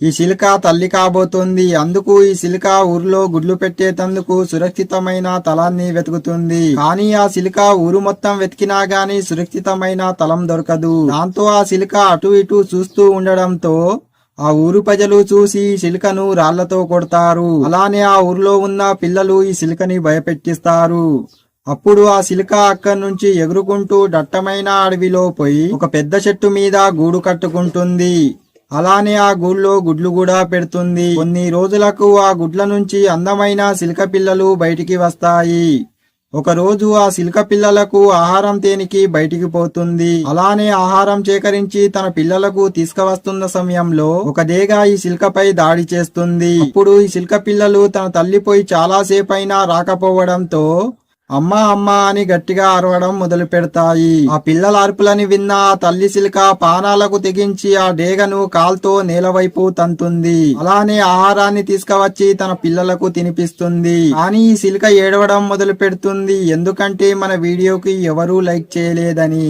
ఈ చిలుక తల్లి కాబోతుంది. అందుకు ఈ చిలుక ఊరిలో గుడ్లు పెట్టేటందుకు సురక్షితమైన తలాన్ని వెతుకుతుంది. కానీ ఆ చిలుక ఊరు మొత్తం వెతికినా గాని సురక్షితమైన తలం దొరకదు. దాంతో ఆ చిలుక అటు ఇటు చూస్తూ ఉండడంతో ఆ ఊరు ప్రజలు చూసి ఈ చిలుకను రాళ్లతో కొడతారు. అలానే ఆ ఊర్లో ఉన్న పిల్లలు ఈ చిలుకని భయపెట్టిస్తారు. అప్పుడు ఆ చిలుక అక్కడి నుంచి ఎగురుకుంటూ దట్టమైన అడవిలో పోయి ఒక పెద్ద చెట్టు మీద గూడు కట్టుకుంటుంది. అలానే ఆ గూళ్ళో గుడ్లు కూడా పెడుతుంది. కొన్ని రోజులకు ఆ గుడ్ల నుంచి అందమైన చిలుక పిల్లలు బయటికి వస్తాయి. ఒక రోజు ఆ చిలుక పిల్లలకు ఆహారం తేనికి బయటికి పోతుంది. అలానే ఆహారం సేకరించి తన పిల్లలకు తీసుకువస్తున్న సమయంలో ఒక డేగ ఈ చిలుకపై దాడి చేస్తుంది. అప్పుడు ఈ చిలుక పిల్లలు తన తల్లిపోయి చాలా సేపైనా రాకపోవడంతో అమ్మా అమ్మా అని గట్టిగా అరవడం మొదలు పెడతాయి. ఆ పిల్లల అరుపులని విన్న ఆ తల్లి చిలుక పానాలకు తెగించి ఆ డేగను కాల్తో నేలవైపు తంతుంది. అలానే ఆహారాన్ని తీసుకువచ్చి తన పిల్లలకు తినిపిస్తుంది. కానీ ఈ చిలుక ఏడవడం మొదలు పెడుతుంది. ఎందుకంటే మన వీడియోకి ఎవరూ లైక్ చేయలేదని.